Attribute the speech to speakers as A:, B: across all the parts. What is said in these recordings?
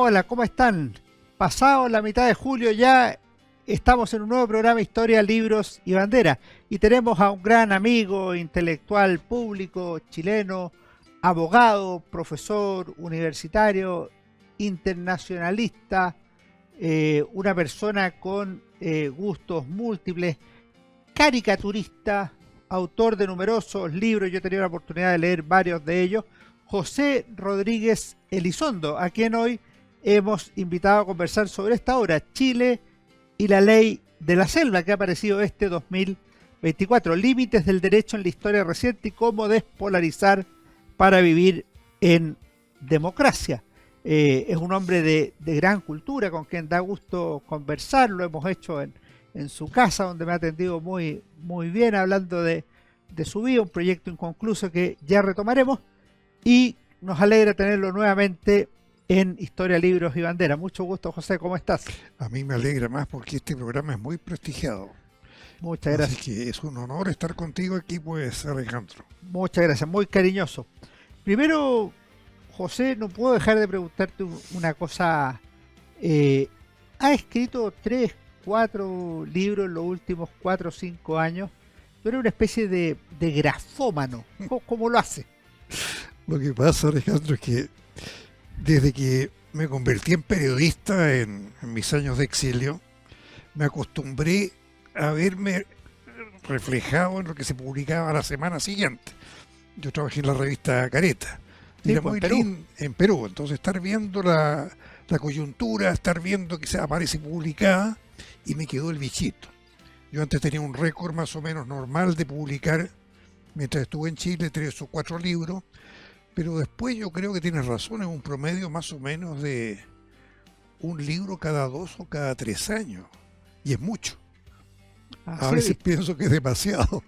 A: Hola, ¿cómo están? Pasado la mitad de julio ya estamos en un nuevo programa Historia, Libros y Bandera y tenemos a un gran amigo, intelectual público, chileno, abogado, profesor universitario, internacionalista, una persona con gustos múltiples, caricaturista, autor de numerosos libros. Yo he tenido la oportunidad de leer varios de ellos, José Rodríguez Elizondo, a quien hoy hemos invitado a conversar sobre esta obra, Chile y la ley de la selva, que ha aparecido este 2024, límites del derecho en la historia reciente y cómo despolarizar para vivir en democracia. Es un hombre de gran cultura con quien da gusto conversar, lo hemos hecho en su casa, donde me ha atendido muy bien, hablando de su vida, un proyecto inconcluso que ya retomaremos, y nos alegra tenerlo nuevamente en Historia, Libros y Bandera. Mucho gusto, José, ¿cómo estás?
B: A mí me alegra más porque este programa es muy prestigiado.
A: Muchas gracias.
B: Así que es un honor estar contigo aquí, pues, Alejandro.
A: Muchas gracias, muy cariñoso. Primero, José, no puedo dejar de preguntarte una cosa. Ha escrito 3, 4 libros en los últimos 4 o 5 años. Tú eres una especie de grafómano. ¿Cómo lo hace?
B: Lo que pasa, Alejandro, es que desde que me convertí en periodista en mis años de exilio, me acostumbré a verme reflejado en lo que se publicaba la semana siguiente. Yo trabajé en la revista Careta.
A: Sí,
B: Era
A: pues,
B: muy
A: en Perú.
B: lindo en Perú. Entonces, estar viendo la coyuntura, estar viendo que se aparece publicada, y me quedó el bichito. Yo antes tenía un récord más o menos normal de publicar, mientras estuve en Chile, 3 o 4 libros, pero después yo creo que tienes razón, es un promedio más o menos de un libro cada 2 o cada 3 años, y es mucho. A veces pienso que es demasiado.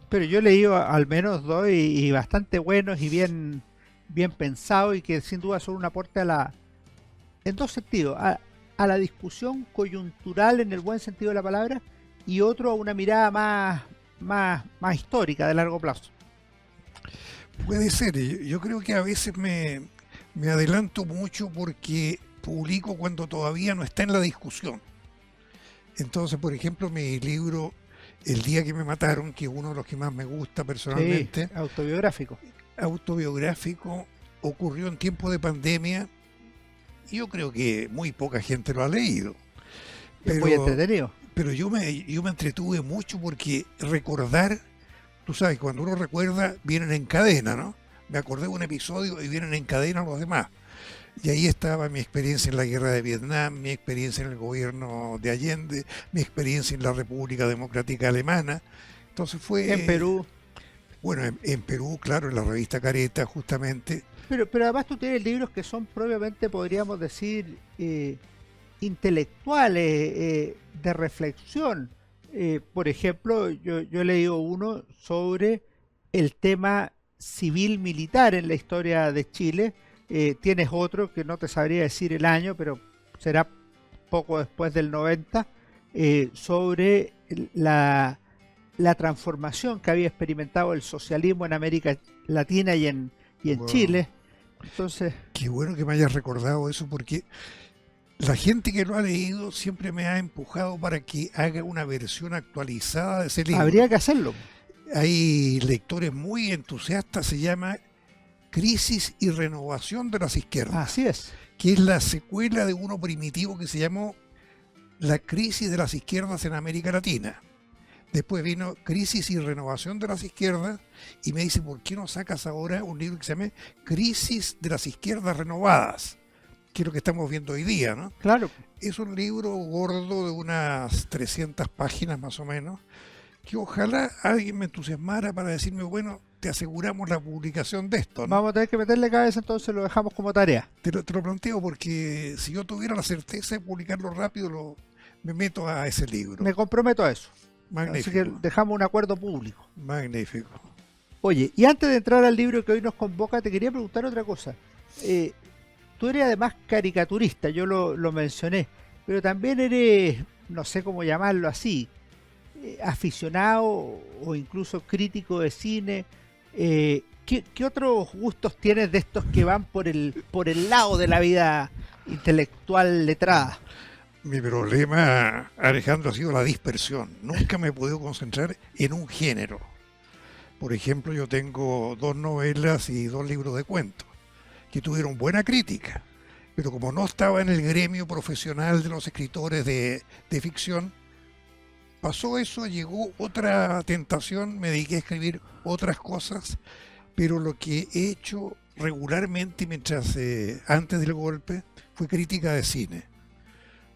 A: Pero yo he leído al menos 2 y bastante buenos y bien pensados, y que sin duda son un aporte en 2 sentidos, a la discusión coyuntural en el buen sentido de la palabra, y otro a una mirada más histórica de largo plazo.
B: Puede ser, yo creo que a veces me adelanto mucho porque publico cuando todavía no está en la discusión. Entonces, por ejemplo, mi libro El día que me mataron, que es uno de los que más me gusta personalmente,
A: Sí,
B: autobiográfico, ocurrió en tiempo de pandemia, y yo creo que muy poca gente lo ha leído.
A: Es muy entretenido.
B: Pero yo me entretuve mucho porque recordar, tú sabes, cuando uno recuerda, vienen en cadena, ¿no? Me acordé de un episodio y vienen en cadena los demás. Y ahí estaba mi experiencia en la guerra de Vietnam, mi experiencia en el gobierno de Allende, mi experiencia en la República Democrática Alemana. Entonces fue...
A: En Perú.
B: Bueno, en Perú, claro, en la revista Careta, justamente.
A: Pero además tú tienes libros que son propiamente, podríamos decir, intelectuales, de reflexión. Por ejemplo, yo he leído uno sobre el tema civil-militar en la historia de Chile. Tienes otro que no te sabría decir el año, pero será poco después del 90, sobre la transformación que había experimentado el socialismo en América Latina y en
B: Wow.
A: Chile. Entonces,
B: Qué bueno que me hayas recordado eso, porque la gente que lo ha leído siempre me ha empujado para que haga una versión actualizada de ese libro.
A: habría que hacerlo.
B: Hay lectores muy entusiastas, se llama Crisis y Renovación de las Izquierdas,
A: Así es.
B: que es la secuela de uno primitivo que se llamó La Crisis de las Izquierdas en América Latina. Después vino Crisis y Renovación de las Izquierdas, y me dice, ¿por qué no sacas ahora un libro que se llama Crisis de las Izquierdas Renovadas? Que es lo que estamos viendo hoy día, ¿no?
A: Claro.
B: Es un libro gordo de unas 300 páginas más o menos, que ojalá alguien me entusiasmara para decirme, bueno, te aseguramos la publicación de esto, ¿no?
A: Vamos a tener que meterle cabeza, entonces lo dejamos como tarea.
B: Te lo planteo porque si yo tuviera la certeza de publicarlo rápido, me meto a ese libro.
A: Me comprometo a eso.
B: Magnífico.
A: Así que dejamos un acuerdo público.
B: Magnífico.
A: Oye, y antes de entrar al libro que hoy nos convoca, te quería preguntar otra cosa. Tú eres además caricaturista, yo lo mencioné, pero también eres, no sé cómo llamarlo así, aficionado o incluso crítico de cine. ¿Qué otros gustos tienes de estos que van por el lado de la vida intelectual letrada.
B: Mi problema, Alejandro, ha sido la dispersión. Nunca me he podido concentrar en un género. Por ejemplo, yo tengo 2 novelas y 2 libros de cuentos que tuvieron buena crítica, pero como no estaba en el gremio profesional de los escritores de ficción, pasó eso, llegó otra tentación, me dediqué a escribir otras cosas, pero lo que he hecho regularmente antes del golpe fue crítica de cine.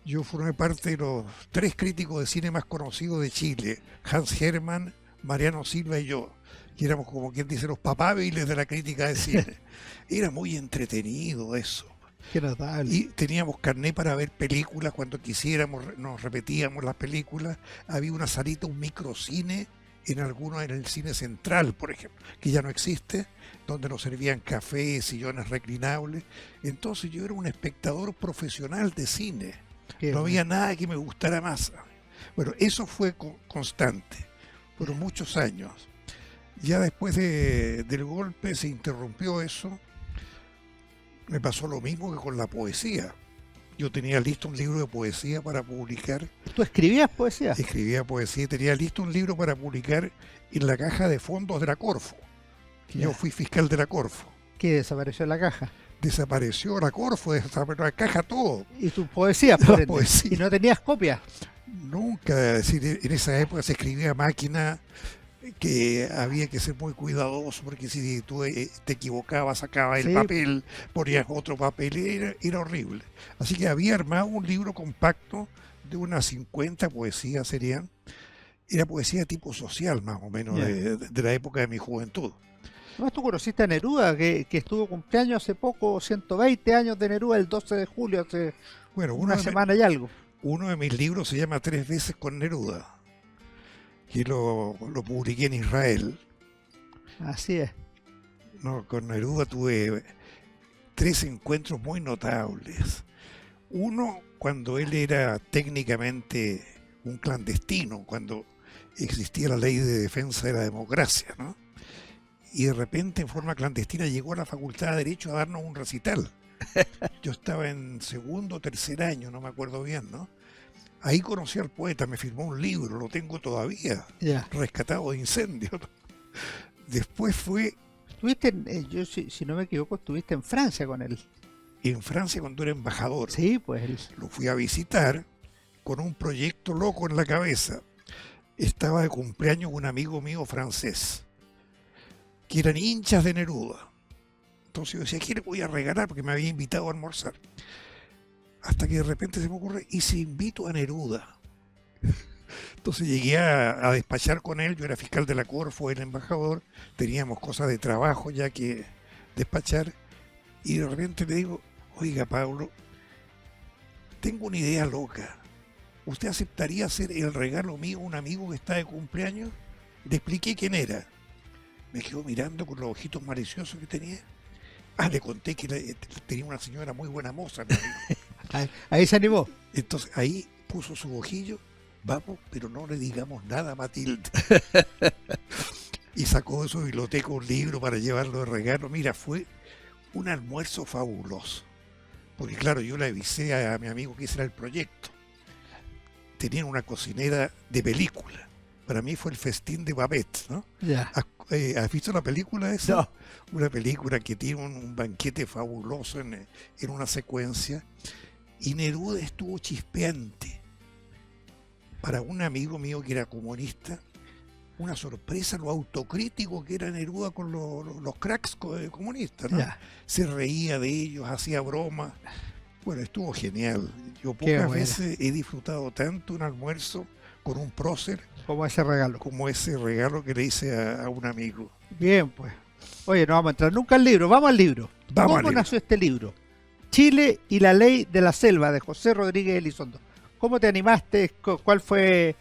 B: Yo formé parte de los 3 críticos de cine más conocidos de Chile, Hans Hermann, Mariano Silva y yo, que éramos, como quien dice, los papábiles de la crítica de cine. Era muy entretenido eso.
A: Qué notable.
B: Y teníamos carné para ver películas cuando quisiéramos, nos repetíamos las películas. Había una salita, un microcine en el cine central, por ejemplo, que ya no existe, donde nos servían café, sillones reclinables. Entonces yo era un espectador profesional de cine. No había nada que me gustara más. Bueno, eso fue constante, por muchos años. Ya después del golpe se interrumpió eso. Me pasó lo mismo que con la poesía. Yo tenía listo un libro de poesía para publicar.
A: ¿Tú escribías poesía?
B: Escribía poesía y tenía listo un libro para publicar en la caja de fondos de la Corfo. Yo fui fiscal de la Corfo.
A: ¿Qué desapareció la caja?
B: Desapareció la Corfo, desapareció la caja, todo.
A: ¿Y tu poesía? Por
B: poesía.
A: ¿Y no tenías copias?
B: Nunca, es decir, en esa época se escribía a máquina, que había que ser muy cuidadoso porque si tú te equivocabas, sacabas el papel, ponías otro papel, era horrible. Así que había armado un libro compacto de unas 50 poesías serían. Era poesía tipo social más o menos de la época de mi juventud.
A: Además, tú conociste a Neruda, que estuvo cumpleaños hace poco, 120 años de Neruda, el 12 de julio, hace una semana y algo.
B: Uno de mis libros se llama 3 veces con Neruda, que lo publiqué en Israel.
A: Así es.
B: No, con Neruda tuve 3 encuentros muy notables. Uno, cuando él era técnicamente un clandestino, cuando existía la ley de defensa de la democracia, ¿no? Y de repente, en forma clandestina, llegó a la Facultad de Derecho a darnos un recital. Yo estaba en 2º o 3er año, no me acuerdo bien, ¿no? Ahí conocí al poeta, me firmó un libro, lo tengo todavía, rescatado de incendio, ¿no? Después fue...
A: Estuviste, yo si no me equivoco, estuviste en Francia con él.
B: En Francia cuando era embajador.
A: Sí, pues.
B: Lo fui a visitar con un proyecto loco en la cabeza. Estaba de cumpleaños un amigo mío francés, que eran hinchas de Neruda. Entonces yo decía, ¿qué le voy a regalar? Porque me había invitado a almorzar. Hasta que de repente se me ocurre, ¿y si invito a Neruda? Entonces llegué a despachar con él, yo era fiscal de la Corfo, el embajador, teníamos cosas de trabajo ya que despachar, y de repente le digo, oiga Pablo, tengo una idea loca. ¿Usted aceptaría hacer el regalo mío a un amigo que está de cumpleaños? Le expliqué quién era. Me quedó mirando con los ojitos maliciosos que tenía. Le conté que tenía una señora muy buena moza.
A: Ahí se animó.
B: Entonces ahí puso su ojillo, vamos, pero no le digamos nada a Matilde. Y sacó de su biblioteca un libro para llevarlo de regalo. Mira, fue un almuerzo fabuloso. Porque claro, yo le avisé a mi amigo que ese era el proyecto. Tenían una cocinera de película. Para mí fue el festín de Babette, ¿no? ¿Has visto la película esa?
A: No.
B: Una película que tiene un banquete fabuloso en una secuencia. Y Neruda estuvo chispeante. Para un amigo mío que era comunista, una sorpresa lo autocrítico que era Neruda con los cracks comunistas, ¿no? Se reía de ellos, hacía bromas. Bueno, estuvo genial. Yo pocas veces he disfrutado tanto un almuerzo con un prócer
A: como ese regalo.
B: Como ese regalo que le hice a un amigo.
A: Bien, pues. Oye, no vamos a entrar nunca al libro. Vamos al libro. ¿Cómo nació este libro? Chile y la ley de la selva, de José Rodríguez Elizondo. ¿Cómo te animaste? ¿Cuál fue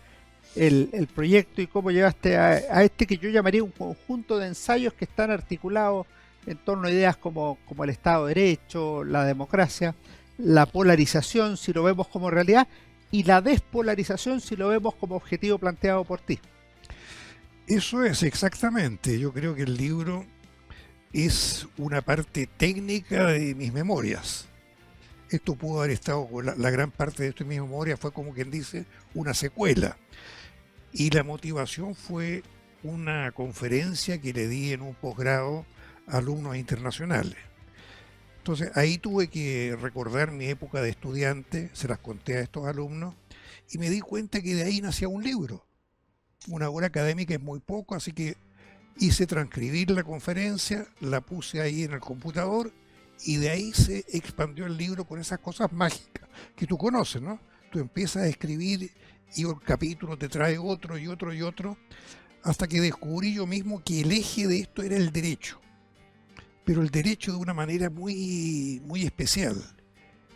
A: el proyecto y cómo llegaste a este que yo llamaría un conjunto de ensayos que están articulados en torno a ideas como el Estado de Derecho, la democracia, la polarización, si lo vemos como realidad, y la despolarización, si lo vemos como objetivo planteado por ti?
B: Eso es, exactamente. Yo creo que el libro es una parte técnica de mis memorias. esto pudo haber estado, la gran parte de esto en mi memoria fue como quien dice una secuela. Y la motivación fue una conferencia que le di en un posgrado a alumnos internacionales. Entonces ahí tuve que recordar mi época de estudiante, se las conté a estos alumnos y me di cuenta que de ahí nacía un libro. Una hora académica es muy poco, así que hice transcribir la conferencia, la puse ahí en el computador y de ahí se expandió el libro con esas cosas mágicas que tú conoces, ¿no? Tú empiezas a escribir y el capítulo te trae otro y otro y otro, hasta que descubrí yo mismo que el eje de esto era el derecho, pero el derecho de una manera muy, muy especial,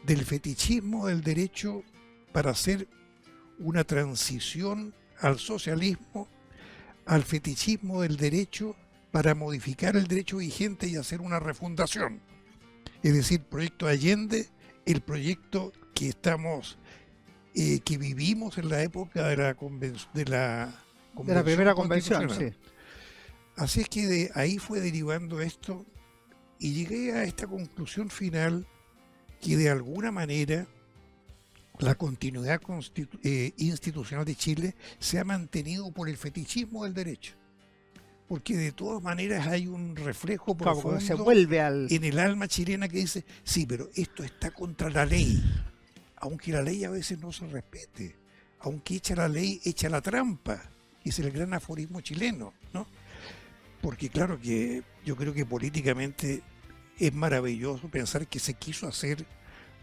B: del fetichismo del derecho para hacer una transición al socialismo, al fetichismo del derecho para modificar el derecho vigente y hacer una refundación. Es decir, proyecto Allende, el proyecto que que vivimos en la época de
A: de la primera convención, sí.
B: Así es que de ahí fue derivando esto y llegué a esta conclusión final que de alguna manera la continuidad institucional de Chile se ha mantenido por el fetichismo del derecho. Porque de todas maneras hay un reflejo profundo
A: se vuelve
B: en el alma chilena que dice, sí, pero esto está contra la ley, aunque la ley a veces no se respete, aunque echa la ley, echa la trampa, es el gran aforismo chileno, ¿no? Porque claro que yo creo que políticamente es maravilloso pensar que se quiso hacer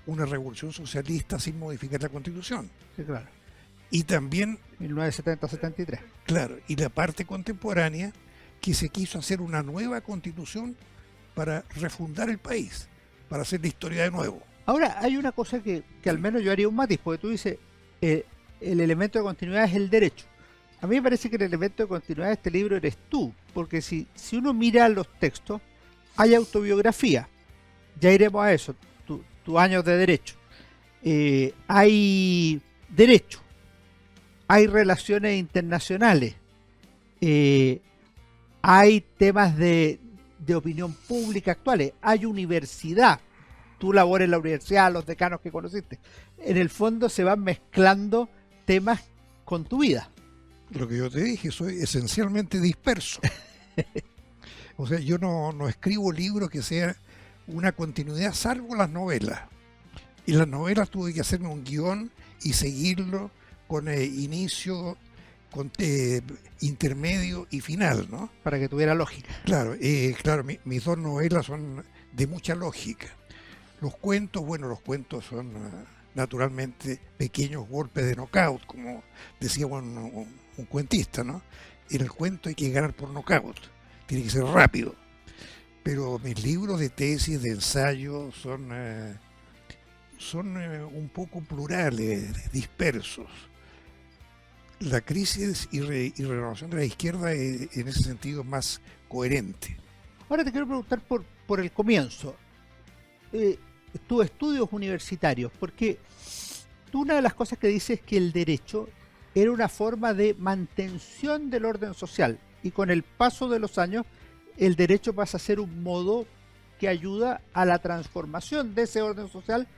B: una revolución socialista sin modificar la Constitución.
A: Sí, claro.
B: Y también
A: 1970-73.
B: Claro, y la parte contemporánea que se quiso hacer una nueva constitución para refundar el país, para hacer la historia de nuevo.
A: Ahora, hay una cosa que al menos yo haría un matiz, porque tú dices, el elemento de continuidad es el derecho. A mí me parece que el elemento de continuidad de este libro eres tú, porque si uno mira los textos, hay autobiografía, ya iremos a eso, tus años de derecho, hay derecho, hay relaciones internacionales, hay temas de opinión pública actuales, hay universidad, tú laboras en la universidad, los decanos que conociste. En el fondo se van mezclando temas con tu vida.
B: Lo que yo te dije, soy esencialmente disperso. O sea, yo no escribo libros que sean una continuidad, salvo las novelas. Y las novelas tuve que hacerme un guión y seguirlo con inicio, con intermedio y final, ¿no?
A: Para que tuviera lógica.
B: Claro, claro, mis dos novelas son de mucha lógica. Los cuentos son naturalmente pequeños golpes de knockout, como decía un cuentista, ¿no? En el cuento hay que ganar por knockout, tiene que ser rápido. Pero mis libros de tesis, de ensayo, son un poco plurales, dispersos. La crisis y renovación de la izquierda es en ese sentido más coherente.
A: Ahora te quiero preguntar por el comienzo. Tus estudios universitarios, porque tú una de las cosas que dices es que el derecho era una forma de mantención del orden social y con el paso de los años el derecho pasa a ser un modo que ayuda a la transformación de ese orden social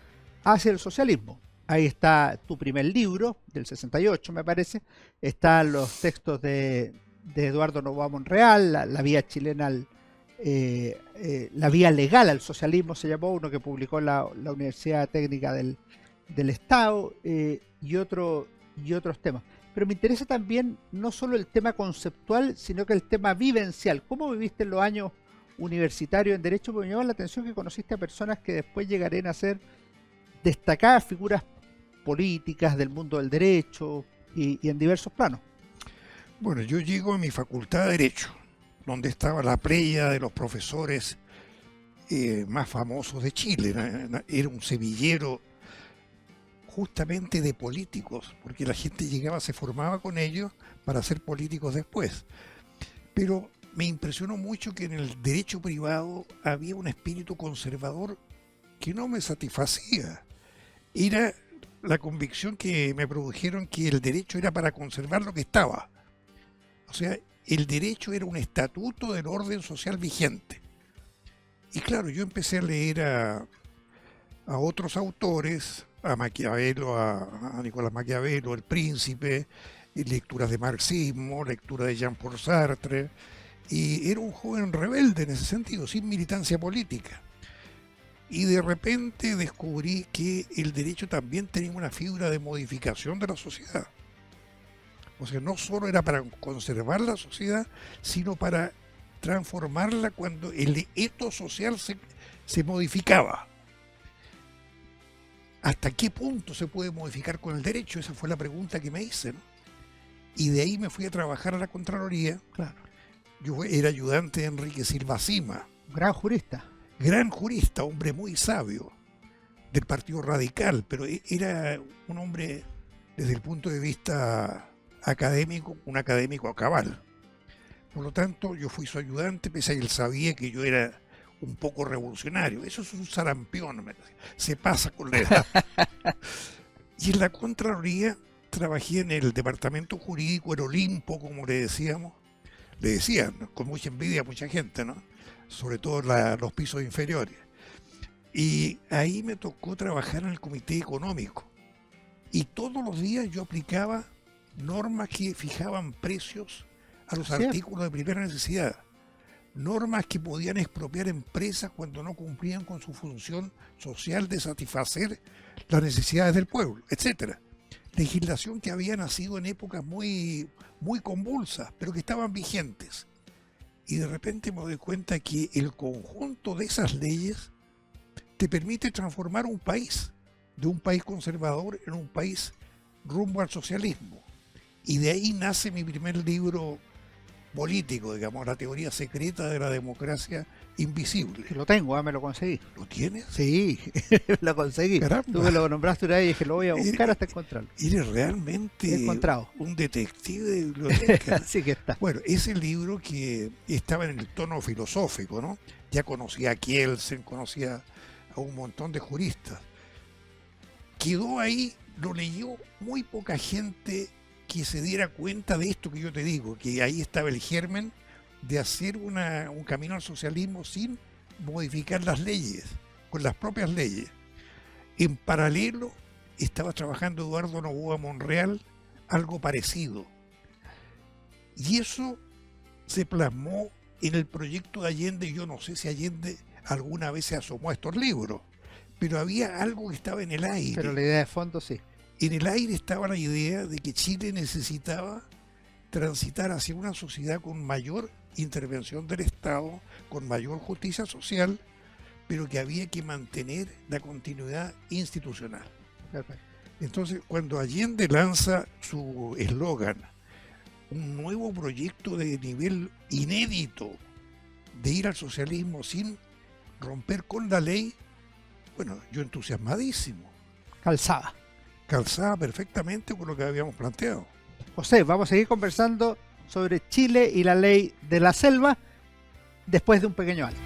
A: hacia el socialismo. Ahí está tu primer libro, del 68 me parece, están los textos de Eduardo Noboa Monreal, la vía chilena, la vía legal al socialismo se llamó, uno que publicó la Universidad Técnica del Estado, y otros temas. Pero me interesa también no solo el tema conceptual, sino que el tema vivencial. ¿Cómo viviste en los años universitarios en Derecho? Porque me llama la atención que conociste a personas que después llegarían a ser destacadas figuras políticas del mundo del derecho y en diversos planos.
B: Bueno, yo llego a mi facultad de Derecho, donde estaba la playa de los profesores más famosos de Chile. Era un semillero justamente de políticos, porque la gente llegaba, se formaba con ellos para ser políticos después. Pero me impresionó mucho que en el derecho privado había un espíritu conservador que no me satisfacía. Era la convicción que me produjeron que el derecho era para conservar lo que estaba. O sea, el derecho era un estatuto del orden social vigente. Y claro, yo empecé a leer a otros autores, a Maquiavelo, a Nicolás Maquiavelo, El Príncipe, lecturas de marxismo, lectura de Jean-Paul Sartre, y era un joven rebelde en ese sentido, sin militancia política. Y de repente descubrí que el derecho también tenía una fibra de modificación de la sociedad. O sea, no solo era para conservar la sociedad, sino para transformarla cuando el etos social se modificaba. ¿Hasta qué punto se puede modificar con el derecho? Esa fue la pregunta que me hice, ¿no? Y de ahí me fui a trabajar a la Contraloría.
A: Claro.
B: Yo era ayudante de Enrique Silva Sima.
A: Gran jurista.
B: Gran jurista, hombre muy sabio, del Partido Radical, pero era un hombre, desde el punto de vista académico, un académico a cabal. Por lo tanto, yo fui su ayudante, pese a que él sabía que yo era un poco revolucionario. Eso es un sarampión, se pasa con la edad. Y en la Contraloría trabajé en el departamento jurídico, el Olimpo, como le decían, ¿no? Con mucha envidia a mucha gente, ¿no? Sobre todo los pisos inferiores. Y ahí me tocó trabajar en el Comité Económico. Y todos los días yo aplicaba normas que fijaban precios a los artículos de primera necesidad. Normas que podían expropiar empresas cuando no cumplían con su función social de satisfacer las necesidades del pueblo, etcétera. Legislación que había nacido en épocas muy, muy convulsas, pero que estaban vigentes. Y de repente me doy cuenta que el conjunto de esas leyes te permite transformar un país, de un país conservador en un país rumbo al socialismo. Y de ahí nace mi primer libro político, digamos, La teoría secreta de la democracia invisible.
A: Lo tengo, me lo conseguí.
B: ¿Lo tienes?
A: Sí, lo conseguí.
B: Caramba.
A: Tú me lo nombraste una vez y dije, lo voy a buscar hasta encontrarlo.
B: Eres realmente un detective de biblioteca.
A: Así que está.
B: Bueno, ese libro que estaba en el tono filosófico, ¿no? Ya conocía a Kelsen, conocía a un montón de juristas. Quedó ahí, lo leyó muy poca gente que se diera cuenta de esto que yo te digo, que ahí estaba el germen de hacer un camino al socialismo sin modificar las leyes, con las propias leyes. En paralelo estaba trabajando Eduardo Noboa Monreal, algo parecido. Y eso se plasmó en el proyecto de Allende. Yo no sé si Allende alguna vez se asomó a estos libros, pero había algo que estaba en el aire.
A: Pero la idea de fondo sí.
B: En el aire estaba la idea de que Chile necesitaba transitar hacia una sociedad con mayor intervención del Estado, con mayor justicia social, pero que había que mantener la continuidad institucional.
A: Perfecto.
B: Entonces, cuando Allende lanza su eslogan, un nuevo proyecto de nivel inédito de ir al socialismo sin romper con la ley, bueno, yo entusiasmadísimo. Calzaba perfectamente con lo que habíamos planteado.
A: José, vamos a seguir conversando sobre Chile y la ley de la selva después de un pequeño alto.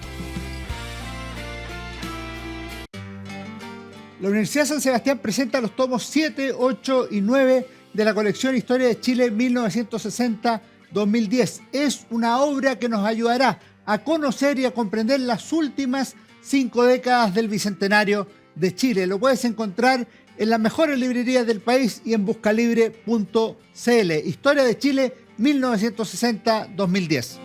A: La Universidad San Sebastián presenta los tomos 7, 8 y 9 de la colección Historia de Chile 1960-2010. Es una obra que nos ayudará a conocer y a comprender las últimas 5 décadas del Bicentenario de Chile. Lo puedes encontrar en las mejores librerías del país y en buscalibre.cl. Historia de Chile 1960-2010.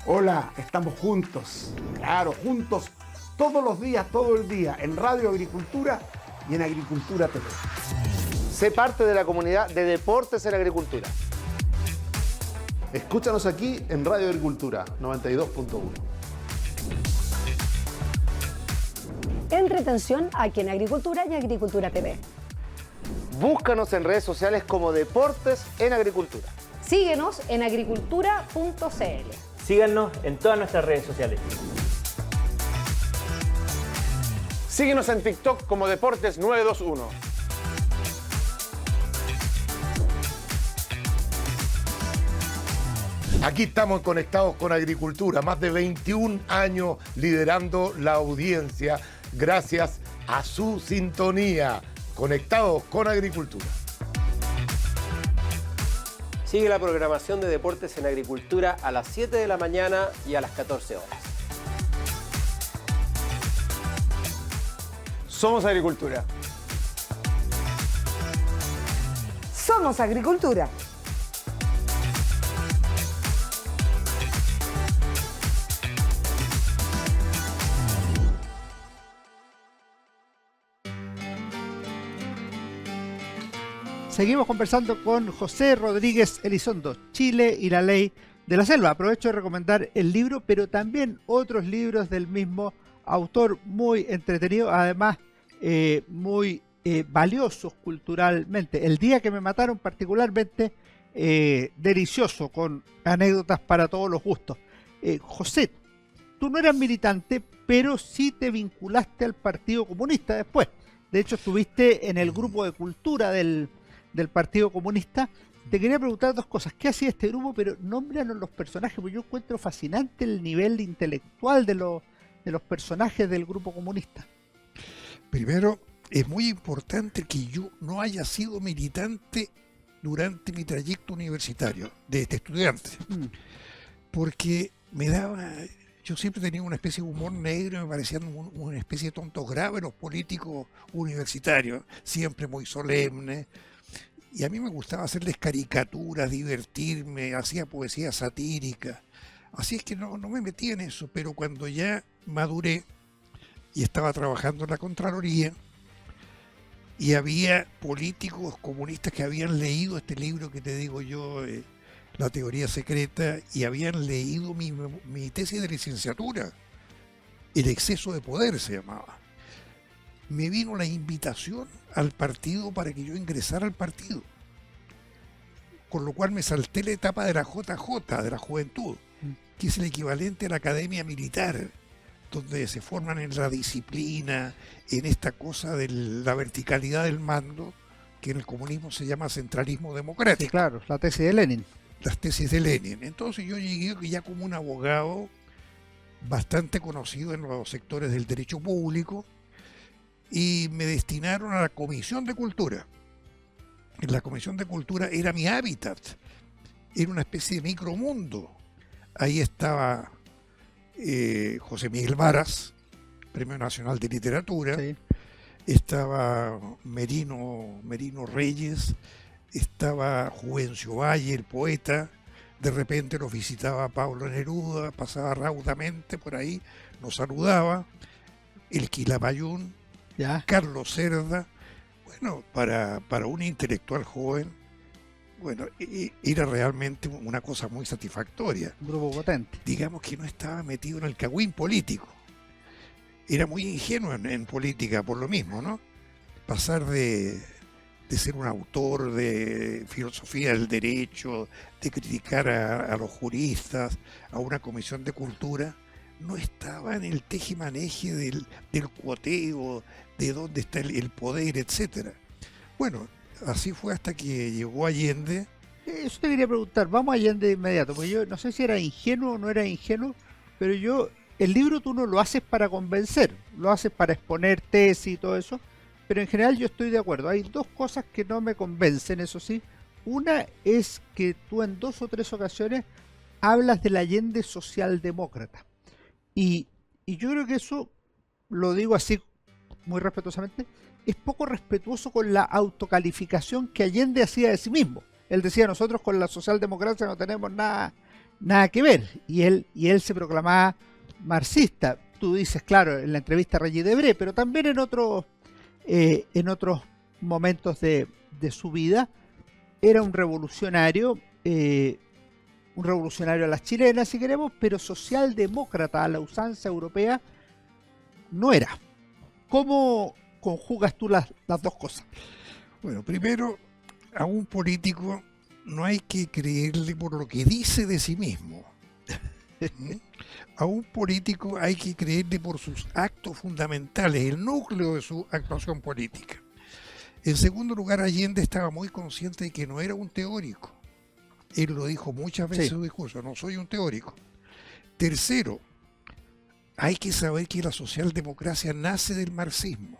C: Hola, estamos juntos, claro, juntos todos los días, todo el día, en Radio Agricultura y en Agricultura TV.
D: Sé parte de la comunidad de Deportes en Agricultura.
E: Escúchanos aquí en Radio Agricultura 92.1.
F: Entretención aquí en Agricultura y Agricultura TV.
D: Búscanos en redes sociales como Deportes en Agricultura.
F: Síguenos en agricultura.cl.
G: Síganos en todas nuestras redes sociales.
E: Síguenos en TikTok como Deportes 921. Aquí estamos conectados con Agricultura, más de 21 años liderando la audiencia gracias a su sintonía. Conectados con Agricultura.
H: Sigue la programación de Deportes en Agricultura a las 7 de la mañana y a las 14 horas. Somos agricultura.
I: Somos agricultura.
A: Seguimos conversando con José Rodríguez Elizondo, Chile y la ley de la selva. Aprovecho de recomendar el libro, pero también otros libros del mismo autor, muy entretenido, además muy valiosos culturalmente. El día que me mataron, particularmente delicioso, con anécdotas para todos los gustos. José, tú no eras militante, pero sí te vinculaste al Partido Comunista después. De hecho, estuviste en el grupo de cultura del Partido Comunista. Te quería preguntar dos cosas. ¿Qué hacía este grupo? Pero nómbranos los personajes, porque yo encuentro fascinante el nivel intelectual de los personajes del grupo comunista.
B: Primero, es muy importante que yo no haya sido militante durante mi trayecto universitario, de estudiante, porque yo siempre tenía una especie de humor negro y me parecían una especie de tontos graves los políticos universitarios, siempre muy solemnes. Y a mí me gustaba hacerles caricaturas, divertirme, hacía poesía satírica. Así es que no me metí en eso, pero cuando ya maduré y estaba trabajando en la Contraloría, y había políticos comunistas que habían leído este libro que te digo yo, La teoría secreta, y habían leído mi tesis de licenciatura, El exceso de poder se llamaba. Me vino la invitación al partido para que yo ingresara al partido, con lo cual me salté la etapa de la JJ, de la juventud, que es el equivalente a la academia militar, donde se forman en la disciplina, en esta cosa de la verticalidad del mando, que en el comunismo se llama centralismo democrático.
A: Sí, claro, la tesis de Lenin.
B: Las tesis de Lenin. Entonces yo llegué ya como un abogado bastante conocido en los sectores del derecho público, y me destinaron a la Comisión de Cultura. En la Comisión de Cultura era mi hábitat, era una especie de micromundo. Ahí estaba José Miguel Varas, Premio Nacional de Literatura, sí. Estaba Merino Reyes, estaba Juvencio Valle, el poeta. De repente nos visitaba Pablo Neruda, pasaba raudamente por ahí, nos saludaba, el Quilapayún,
A: ¿ya?
B: Carlos Cerda. Bueno, para un intelectual joven, bueno, era realmente una cosa muy satisfactoria.
A: Un grupo potente.
B: Digamos que no estaba metido en el cagüín político. Era muy ingenuo en política por lo mismo, ¿no? Pasar de ser un autor de filosofía del derecho, de criticar a los juristas, a una comisión de cultura, no estaba en el tejimaneje del cuoteo, de dónde está el poder, etcétera. Bueno, así fue hasta que llegó Allende.
A: Eso te quería preguntar, vamos a Allende de inmediato, porque yo no sé si era ingenuo o no era ingenuo, pero el libro tú no lo haces para convencer, lo haces para exponer tesis y todo eso, pero en general yo estoy de acuerdo. Hay dos cosas que no me convencen, eso sí. Una es que tú en 2 o 3 ocasiones hablas del Allende socialdemócrata. Y yo creo que eso, lo digo así muy respetuosamente, es poco respetuoso con la autocalificación que Allende hacía de sí mismo. Él decía, nosotros con la socialdemocracia no tenemos nada que ver. Y él se proclamaba marxista. Tú dices, claro, en la entrevista a Regis Debray, pero también en otros momentos de su vida, era un revolucionario a las chilenas, si queremos, pero socialdemócrata a la usanza europea no era. ¿Cómo conjugas tú las dos cosas?
B: Bueno, primero, a un político no hay que creerle por lo que dice de sí mismo. A un político hay que creerle por sus actos fundamentales, el núcleo de su actuación política. En segundo lugar, Allende estaba muy consciente de que no era un teórico. Él lo dijo muchas veces en su discurso, no soy un teórico. Tercero, hay que saber que la socialdemocracia nace del marxismo.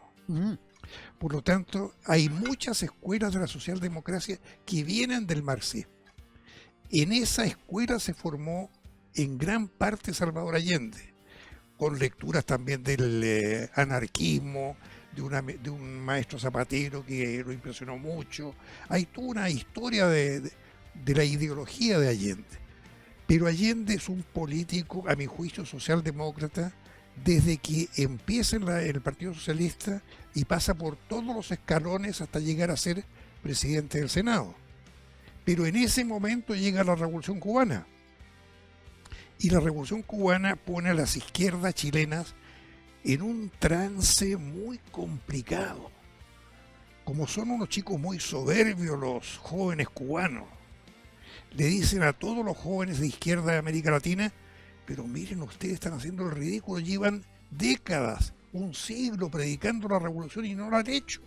B: Por lo tanto, hay muchas escuelas de la socialdemocracia que vienen del marxismo. En esa escuela se formó en gran parte Salvador Allende, con lecturas también del anarquismo, de un maestro zapatero que lo impresionó mucho. Hay toda una historia de la ideología de Allende. Pero Allende es un político, a mi juicio, socialdemócrata, desde que empieza en el Partido Socialista y pasa por todos los escalones hasta llegar a ser presidente del Senado. Pero en ese momento llega la Revolución Cubana. Y la Revolución Cubana pone a las izquierdas chilenas en un trance muy complicado. Como son unos chicos muy soberbios los jóvenes cubanos, le dicen a todos los jóvenes de izquierda de América Latina: pero miren, ustedes están haciendo el ridículo, llevan décadas, un siglo predicando la revolución y no la han hecho.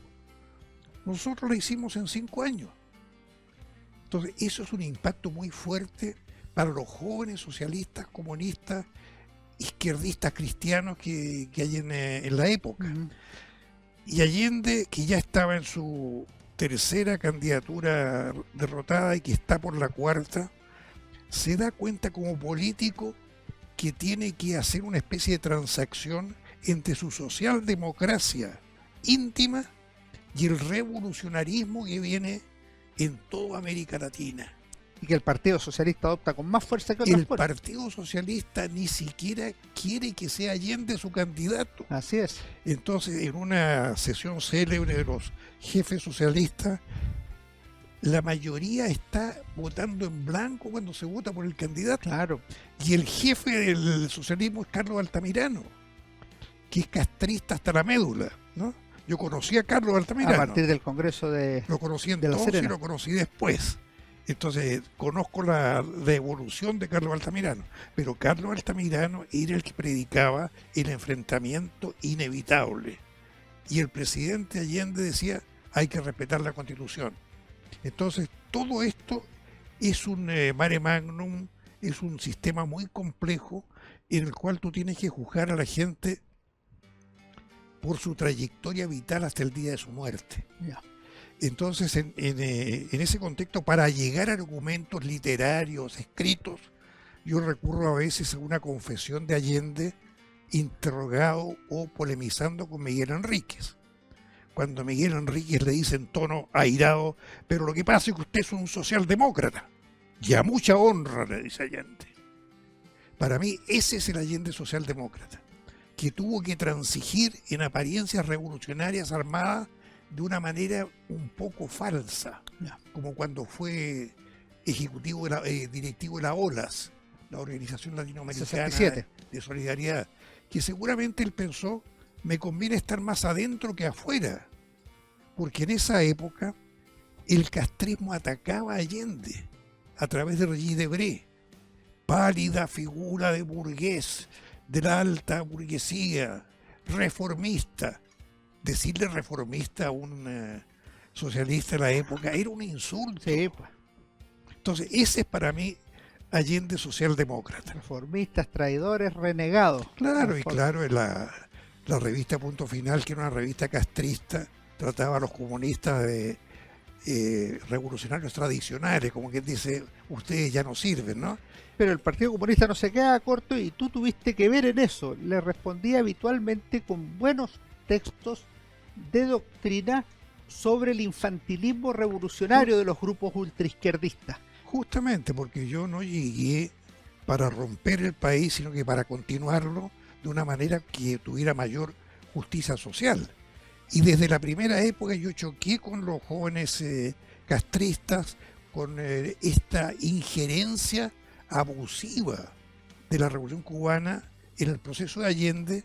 B: Nosotros la hicimos en 5 años. Entonces, eso es un impacto muy fuerte para los jóvenes socialistas, comunistas, izquierdistas, cristianos que hay en la época. Y Allende, que ya estaba en su tercera candidatura derrotada y que está por la cuarta, se da cuenta como político que tiene que hacer una especie de transacción entre su socialdemocracia íntima y el revolucionarismo que viene en toda América Latina.
A: Y que el Partido Socialista adopta con más fuerza que otras
B: El
A: fuerzas.
B: Partido Socialista ni siquiera quiere que sea Allende su candidato.
A: Así es.
B: Entonces, en una sesión célebre de los jefes socialistas, la mayoría está votando en blanco cuando se vota por el candidato.
A: Claro.
B: Y el jefe del socialismo es Carlos Altamirano, que es castrista hasta la médula, ¿no? Yo conocí a Carlos Altamirano.
A: A partir del Congreso
B: Lo conocí
A: de La
B: entonces y
A: Serena.
B: lo conocí después. Entonces, conozco la evolución de Carlos Altamirano. Pero Carlos Altamirano era el que predicaba el enfrentamiento inevitable. Y el presidente Allende decía: hay que respetar la Constitución. Entonces, todo esto es un mare magnum, es un sistema muy complejo en el cual tú tienes que juzgar a la gente por su trayectoria vital hasta el día de su muerte.
A: Ya.
B: Entonces, en ese contexto, para llegar a argumentos literarios, escritos, yo recurro a veces a una confesión de Allende interrogado o polemizando con Miguel Enríquez. Cuando Miguel Enríquez le dice en tono airado: pero lo que pasa es que usted es un socialdemócrata. Y a mucha honra, le dice Allende. Para mí, ese es el Allende socialdemócrata, que tuvo que transigir en apariencias revolucionarias armadas de una manera un poco falsa, como cuando fue ejecutivo directivo de la OLAS, la Organización Latinoamericana
A: 67.
B: de Solidaridad, que seguramente él pensó: me conviene estar más adentro que afuera, porque en esa época el castrismo atacaba a Allende a través de Regis Debray, pálida figura de burgués, de la alta burguesía, reformista. Decirle reformista a un socialista de la época era un insulto.
A: Sí, pues.
B: Entonces, ese es para mí Allende socialdemócrata.
A: Reformistas, traidores, renegados.
B: Claro, y claro, la revista Punto Final, que era una revista castrista, trataba a los comunistas de revolucionarios tradicionales, como quien dice: ustedes ya no sirven, ¿no?
A: Pero el Partido Comunista no se queda corto y tú tuviste que ver en eso. Le respondía habitualmente con buenos textos de doctrina sobre el infantilismo revolucionario de los grupos ultraizquierdistas.
B: Justamente porque yo no llegué para romper el país, sino que para continuarlo de una manera que tuviera mayor justicia social. Y desde la primera época yo choqué con los jóvenes castristas, con esta injerencia abusiva de la Revolución Cubana en el proceso de Allende,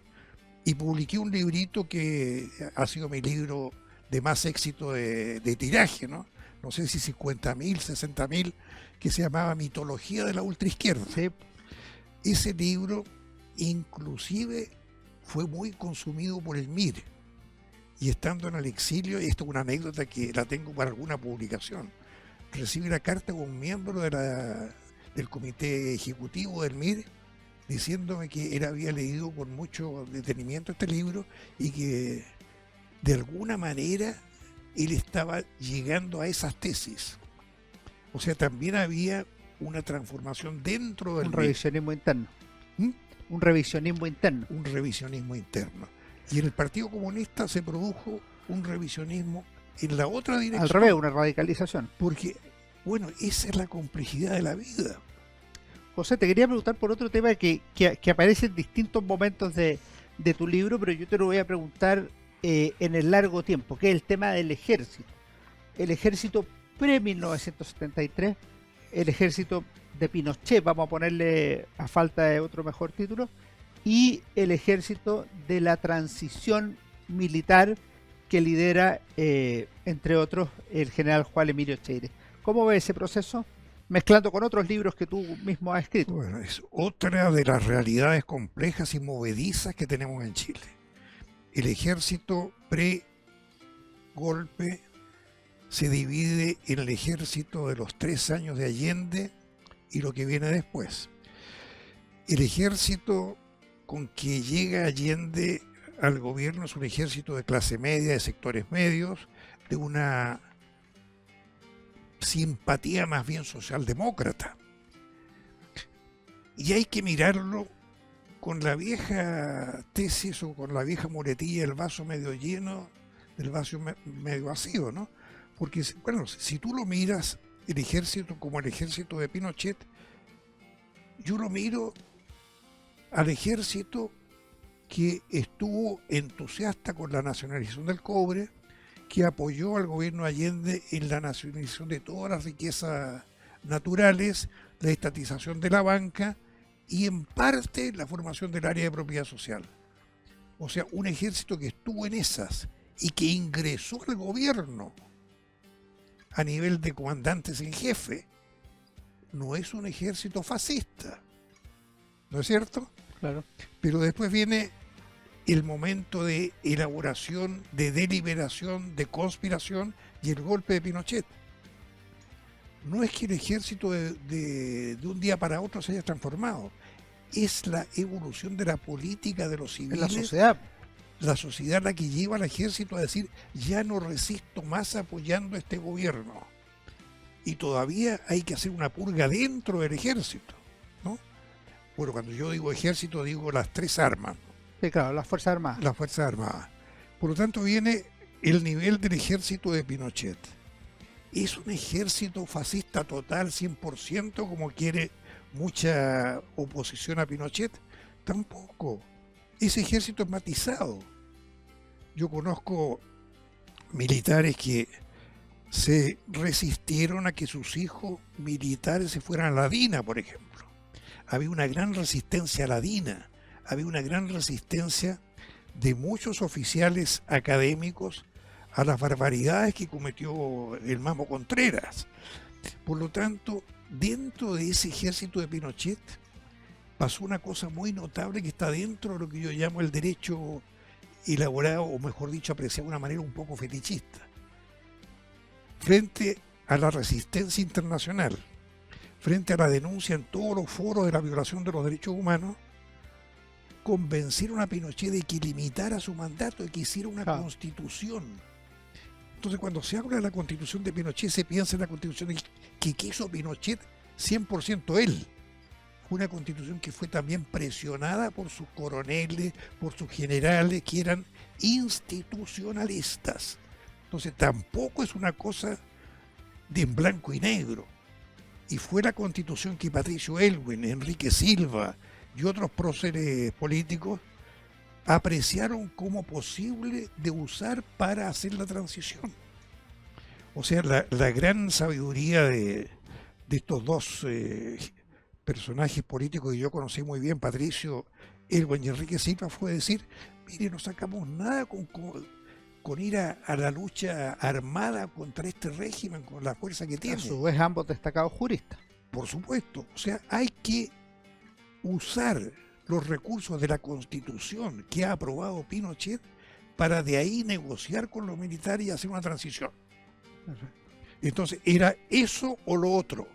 B: y publiqué un librito que ha sido mi libro de más éxito de tiraje, ¿no? No sé si 50.000, 60.000, que se llamaba Mitología de la Ultraizquierda.
A: Sí.
B: Ese libro inclusive fue muy consumido por el MIR. Y estando en el exilio, y esto es una anécdota que la tengo para alguna publicación, recibí una carta con un miembro del comité ejecutivo del MIR diciéndome que él había leído con mucho detenimiento este libro y que de alguna manera él estaba llegando a esas tesis. O sea, también había una transformación dentro del
A: Un revisionismo interno.
B: ¿Mm?
A: Un revisionismo interno.
B: Un revisionismo interno. Y en el Partido Comunista se produjo un revisionismo en la otra dirección.
A: Al revés, una radicalización.
B: Porque, bueno, esa es la complejidad de la vida.
A: José, te quería preguntar por otro tema que aparece en distintos momentos de tu libro, pero yo te lo voy a preguntar en el largo tiempo, que es el tema del ejército. El ejército pre-1973, el ejército de Pinochet, vamos a ponerle a falta de otro mejor título, y el ejército de la transición militar que lidera, entre otros, el general Juan Emilio Cheire. ¿Cómo ves ese proceso? Mezclando con otros libros que tú mismo has escrito.
B: Bueno, es otra de las realidades complejas y movedizas que tenemos en Chile. El ejército pre-golpe se divide en el ejército de los 3 años de Allende y lo que viene después. El ejército con que llega Allende al gobierno es un ejército de clase media, de sectores medios, de una simpatía más bien socialdemócrata. Y hay que mirarlo con la vieja tesis o con la vieja muletilla del vaso medio lleno, del vaso medio vacío, ¿no? Porque, bueno, si tú lo miras, el ejército como el ejército de Pinochet, yo lo miro al ejército que estuvo entusiasta con la nacionalización del cobre, que apoyó al gobierno Allende en la nacionalización de todas las riquezas naturales, la estatización de la banca y en parte la formación del área de propiedad social. O sea, un ejército que estuvo en esas y que ingresó al gobierno a nivel de comandantes en jefe, no es un ejército fascista, ¿no es cierto?
A: Claro.
B: Pero después viene el momento de elaboración, de deliberación, de conspiración y el golpe de Pinochet. No es que el ejército de un día para otro se haya transformado, es la evolución de la política de los civiles.
A: En la sociedad.
B: La sociedad la que lleva al ejército a decir, ya no resisto más apoyando a este gobierno. Y todavía hay que hacer una purga dentro del ejército, ¿no? Bueno, cuando yo digo ejército, digo las 3 armas.
A: Sí, claro, las Fuerzas Armadas.
B: Las Fuerzas Armadas. Por lo tanto, viene el nivel del ejército de Pinochet. ¿Es un ejército fascista total, 100%, como quiere mucha oposición a Pinochet? Tampoco. Ese ejército es matizado. Yo conozco militares que se resistieron a que sus hijos militares se fueran a la DINA, por ejemplo. Había una gran resistencia a la DINA. Había una gran resistencia de muchos oficiales académicos a las barbaridades que cometió el Mamo Contreras. Por lo tanto, dentro de ese ejército de Pinochet pasó una cosa muy notable que está dentro de lo que yo llamo el derecho elaborado, o mejor dicho, apreciado de una manera un poco fetichista. Frente a la resistencia internacional, frente a la denuncia en todos los foros de la violación de los derechos humanos, convencieron a Pinochet de que limitara su mandato, de que hiciera una constitución. Entonces, cuando se habla de la constitución de Pinochet, se piensa en la constitución que quiso Pinochet 100% él. Una constitución que fue también presionada por sus coroneles, por sus generales, que eran institucionalistas. Entonces, tampoco es una cosa de en blanco y negro. Y fue la constitución que Patricio Aylwin, Enrique Silva y otros próceres políticos apreciaron como posible de usar para hacer la transición. O sea, la gran sabiduría de estos dos personajes políticos que yo conocí muy bien, Patricio Aylwin y Enrique Silva, fue decir, mire, no sacamos nada con ir a la lucha armada contra este régimen, con la fuerza que tiene.
A: A su vez, ambos destacados juristas.
B: Por supuesto, o sea, hay que usar los recursos de la Constitución que ha aprobado Pinochet para de ahí negociar con los militares y hacer una transición. Entonces, era eso o lo otro,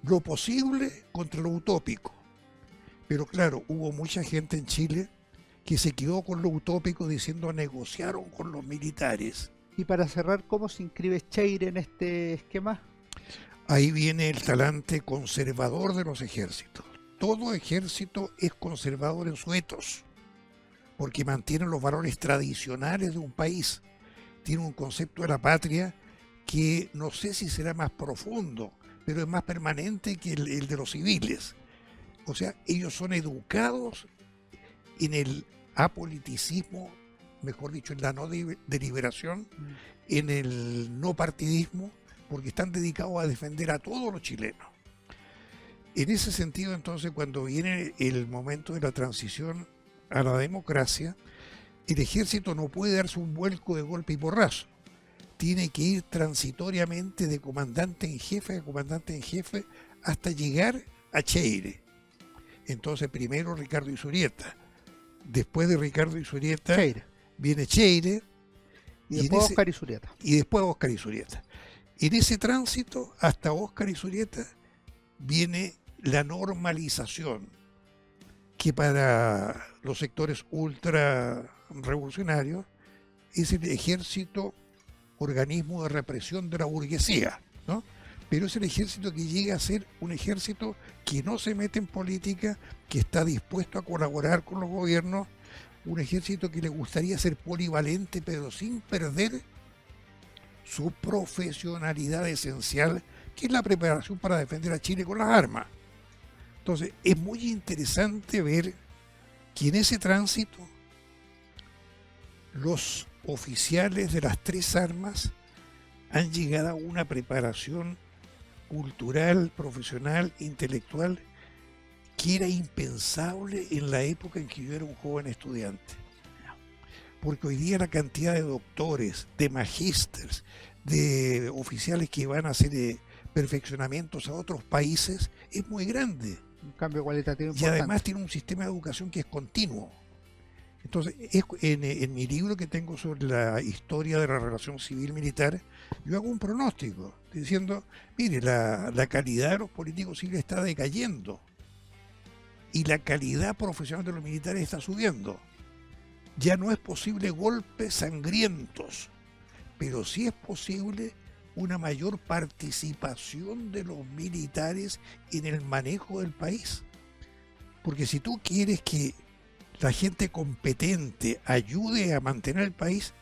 B: lo posible contra lo utópico. Pero claro, hubo mucha gente en Chile que se quedó con lo utópico diciendo negociaron con los militares.
A: Y para cerrar, ¿cómo se inscribe Cheire en este esquema?
B: Ahí viene el talante conservador de los ejércitos. Todo ejército es conservador en su etos, porque mantienen los valores tradicionales de un país. Tienen un concepto de la patria que no sé si será más profundo, pero es más permanente que el de los civiles. O sea, ellos son educados en el apoliticismo, mejor dicho, en la no deliberación, en el no partidismo, porque están dedicados a defender a todos los chilenos. En ese sentido, entonces, cuando viene el momento de la transición a la democracia, el ejército no puede darse un vuelco de golpe y porrazo. Tiene que ir transitoriamente de comandante en jefe a comandante en jefe hasta llegar a Cheire. Entonces, primero Ricardo Izurieta. Después de Ricardo Izurieta viene Cheire.
A: Y después Óscar Izurieta.
B: Y después Óscar Izurieta. En ese tránsito, hasta Óscar Izurieta, viene la normalización, que para los sectores ultra revolucionarios es el ejército organismo de represión de la burguesía, ¿no? Pero es el ejército que llega a ser un ejército que no se mete en política, que está dispuesto a colaborar con los gobiernos, un ejército que le gustaría ser polivalente, pero sin perder su profesionalidad esencial, que es la preparación para defender a Chile con las armas. Entonces, es muy interesante ver que en ese tránsito los oficiales de las tres armas han llegado a una preparación cultural, profesional, intelectual, que era impensable en la época en que yo era un joven estudiante. Porque hoy día la cantidad de doctores, de magísteres, de oficiales que van a hacer perfeccionamientos a otros países es muy grande.
A: Un cambio cualitativo
B: y
A: importante.
B: además tiene un sistema de educación que es continuo. Entonces, en mi libro que tengo sobre la historia de la relación civil-militar, yo hago un pronóstico diciendo, mire, la calidad de los políticos civiles está decayendo y la calidad profesional de los militares está subiendo. Ya no es posible golpes sangrientos, pero sí es posible una mayor participación de los militares en el manejo del país. Porque si tú quieres que la gente competente ayude a mantener el país,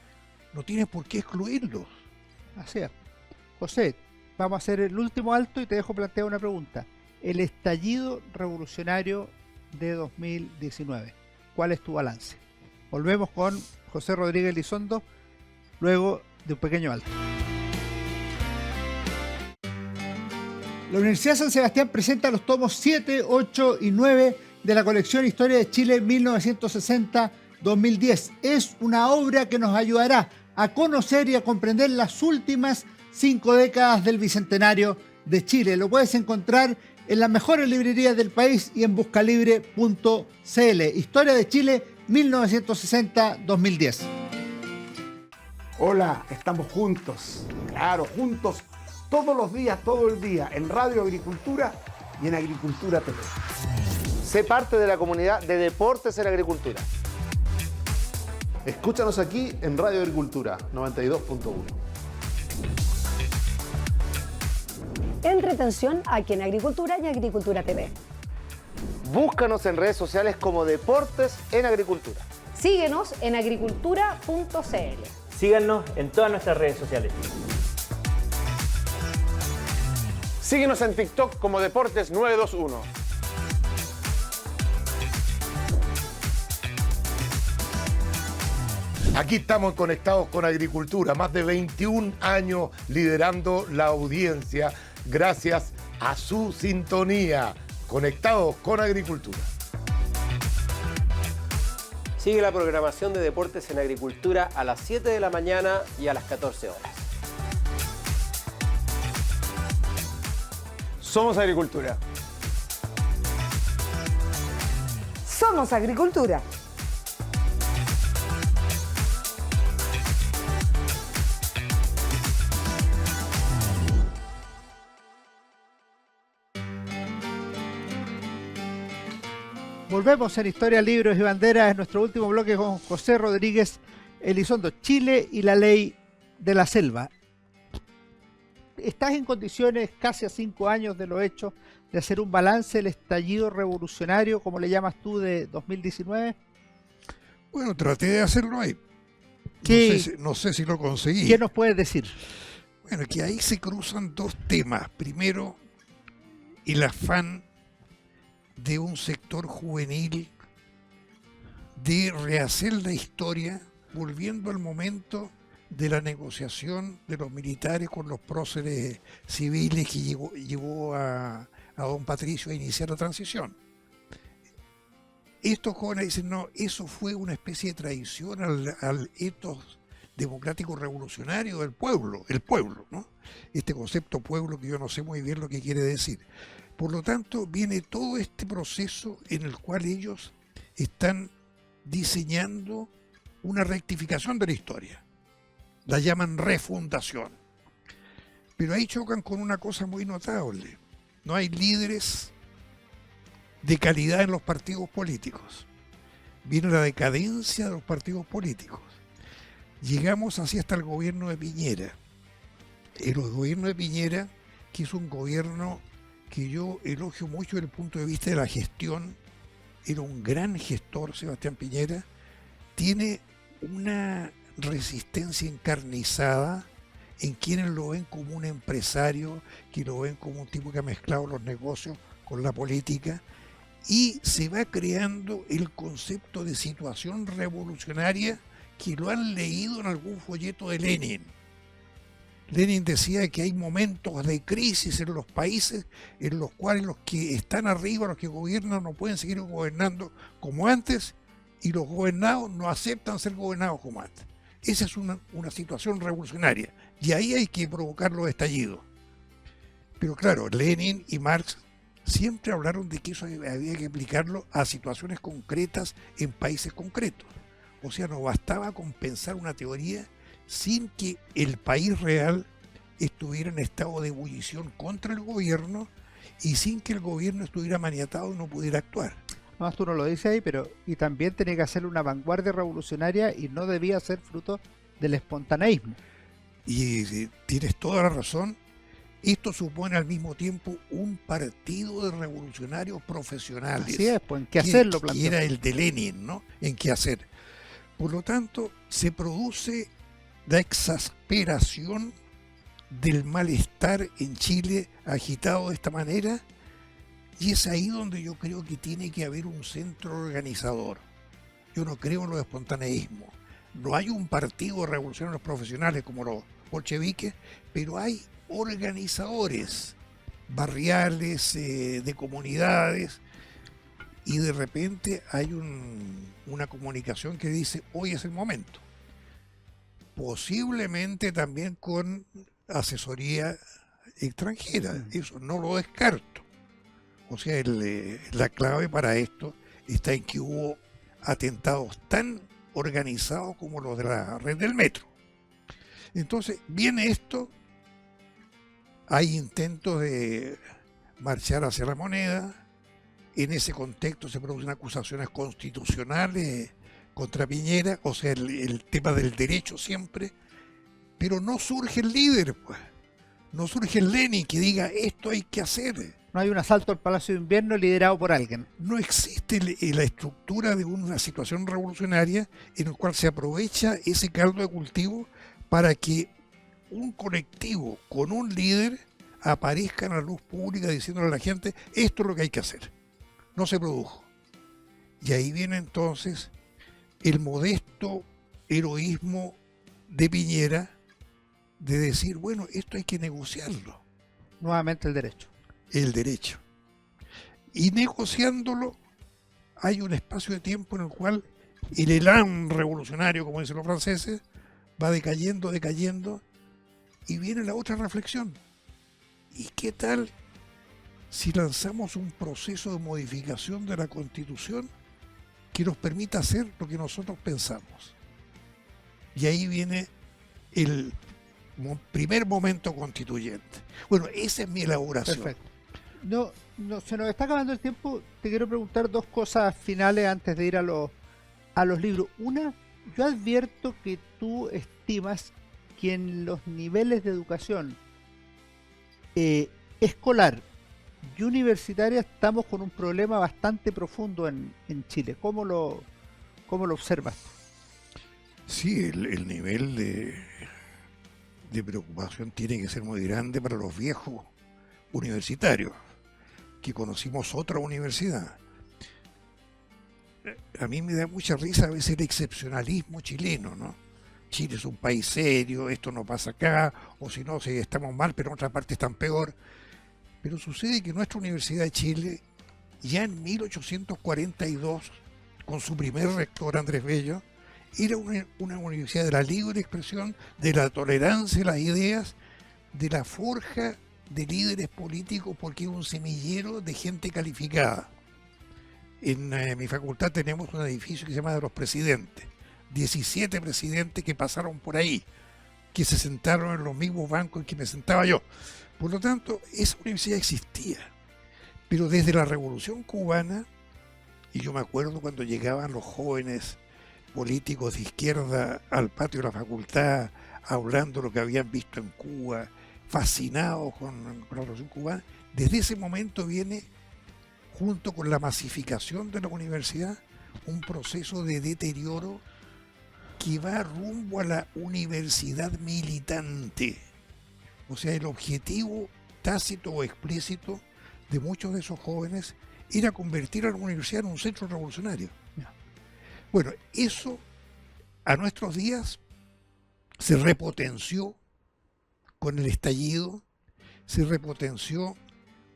B: no tienes por qué excluirlos.
A: Así es. José, vamos a hacer el último alto y te dejo plantear una pregunta. El estallido revolucionario de 2019, ¿cuál es tu balance? Volvemos con José Rodríguez Elizondo luego de un pequeño alto. La Universidad San Sebastián presenta los tomos 7, 8 y 9 de la colección Historia de Chile 1960-2010. Es una obra que nos ayudará a conocer y a comprender las últimas 5 décadas del Bicentenario de Chile. Lo puedes encontrar en las mejores librerías del país y en buscalibre.cl. Historia de Chile 1960-2010.
C: Hola, estamos juntos, claro, juntos todos los días, todo el día, en Radio Agricultura y en Agricultura TV.
D: Sé parte de la comunidad de Deportes en Agricultura.
J: Escúchanos aquí en Radio Agricultura 92.1.
F: Entretención aquí en Agricultura y Agricultura TV.
D: Búscanos en redes sociales como Deportes en Agricultura.
F: Síguenos en agricultura.cl.
G: Síganos en todas nuestras redes sociales.
H: Síguenos en TikTok como Deportes 921.
E: Aquí estamos conectados con Agricultura, más de 21 años liderando la audiencia gracias a su sintonía. Conectados con Agricultura.
H: Sigue la programación de Deportes en Agricultura a las 7 de la mañana y a las 14 horas. Somos Agricultura.
I: Somos Agricultura.
A: Volvemos en Historia, Libros y Banderas, en nuestro último bloque con José Rodríguez Elizondo. Chile y la ley de la selva. ¿Estás en condiciones, casi a 5 años de lo hecho, de hacer un balance del estallido revolucionario, como le llamas tú, de 2019?
B: Bueno, traté de hacerlo ahí. No sé si lo conseguí.
A: ¿Qué nos puedes decir?
B: Bueno, que ahí se cruzan dos temas. Primero, el afán de un sector juvenil de rehacer la historia, volviendo al momento de la negociación de los militares con los próceres civiles que llevó a don Patricio a iniciar la transición. Estos jóvenes dicen, no, eso fue una especie de traición al ethos democrático revolucionario del pueblo, el pueblo, ¿no? Este concepto pueblo que yo no sé muy bien lo que quiere decir. Por lo tanto, viene todo este proceso en el cual ellos están diseñando una rectificación de la historia. La llaman refundación. Pero ahí chocan con una cosa muy notable. No hay líderes de calidad en los partidos políticos. Viene la decadencia de los partidos políticos. Llegamos así hasta el gobierno de Piñera. El gobierno de Piñera, que es un gobierno que yo elogio mucho desde el punto de vista de la gestión, era un gran gestor, Sebastián Piñera, tiene una resistencia encarnizada en quienes lo ven como un empresario, que lo ven como un tipo que ha mezclado los negocios con la política, y se va creando el concepto de situación revolucionaria que lo han leído en algún folleto de Lenin. Lenin decía que hay momentos de crisis en los países en los cuales los que están arriba, los que gobiernan, no pueden seguir gobernando como antes, y los gobernados no aceptan ser gobernados como antes. Esa es una situación revolucionaria, y ahí hay que provocar los estallidos. Pero claro, Lenin y Marx siempre hablaron de que eso había que aplicarlo a situaciones concretas en países concretos. O sea, no bastaba con pensar una teoría sin que el país real estuviera en estado de ebullición contra el gobierno y sin que el gobierno estuviera maniatado y no pudiera actuar.
A: No, tú no lo dices ahí, pero y también tenía que hacer una vanguardia revolucionaria y no debía ser fruto del espontaneísmo.
B: Y tienes toda la razón. Esto supone al mismo tiempo un partido de revolucionarios profesionales.
A: Así es, pues en qué hacerlo.
B: Que era el de Lenin, ¿no? En qué hacer. Por lo tanto, se produce la exasperación del malestar en Chile agitado de esta manera, y es ahí donde yo creo que tiene que haber un centro organizador. Yo no creo en los espontaneísmos. No hay un partido de revolucionarios profesionales como los bolcheviques, pero hay organizadores barriales, de comunidades, y de repente hay una comunicación que dice hoy es el momento, posiblemente también con asesoría extranjera, eso no lo descarto. O sea, la clave para esto está en que hubo atentados tan organizados como los de la red del metro. Entonces viene esto, hay intentos de marchar hacia la moneda. En ese contexto se producen acusaciones constitucionales contra Piñera, o sea, el tema del derecho siempre, pero no surge el líder, pues. No surge el Lenin que diga esto hay que hacer.
A: No hay un asalto al Palacio de Invierno liderado por alguien.
B: No existe la estructura de una situación revolucionaria en la cual se aprovecha ese caldo de cultivo para que un colectivo con un líder aparezca en la luz pública diciéndole a la gente esto es lo que hay que hacer. No se produjo. Y ahí viene entonces el modesto heroísmo de Piñera de decir, bueno, esto hay que negociarlo.
A: Nuevamente el derecho.
B: El derecho. Y negociándolo hay un espacio de tiempo en el cual el elán revolucionario, como dicen los franceses, va decayendo, y viene la otra reflexión. ¿Y qué tal si lanzamos un proceso de modificación de la Constitución que nos permita hacer lo que nosotros pensamos? Y ahí viene el primer momento constituyente. Bueno, esa es mi elaboración.
A: Perfecto. No, se nos está acabando el tiempo. Te quiero preguntar dos cosas finales antes de ir a los libros. Una, yo advierto que tú estimas que en los niveles de educación escolar y universitaria estamos con un problema bastante profundo en Chile. ¿Cómo lo ¿Cómo lo observas?
B: Sí, el nivel de preocupación tiene que ser muy grande para los viejos universitarios, que conocimos otra universidad. A mí me da mucha risa a veces el excepcionalismo chileno, ¿no? Chile es un país serio, esto no pasa acá, o si no, si estamos mal, pero en otra parte están peor. Pero sucede que nuestra Universidad de Chile, ya en 1842, con su primer rector Andrés Bello, era una universidad de la libre expresión, de la tolerancia de las ideas, de la forja de líderes políticos, porque es un semillero de gente calificada. En mi facultad tenemos un edificio que se llama de los presidentes, 17 presidentes que pasaron por ahí, que se sentaron en los mismos bancos en que me sentaba yo. Por lo tanto, esa universidad existía, pero desde la Revolución Cubana, y yo me acuerdo cuando llegaban los jóvenes políticos de izquierda al patio de la facultad, hablando de lo que habían visto en Cuba, fascinados con la Revolución Cubana, desde ese momento viene, junto con la masificación de la universidad, un proceso de deterioro que va rumbo a la universidad militante. O sea, el objetivo tácito o explícito de muchos de esos jóvenes era convertir a la universidad en un centro revolucionario. Bueno, eso a nuestros días se repotenció con el estallido, se repotenció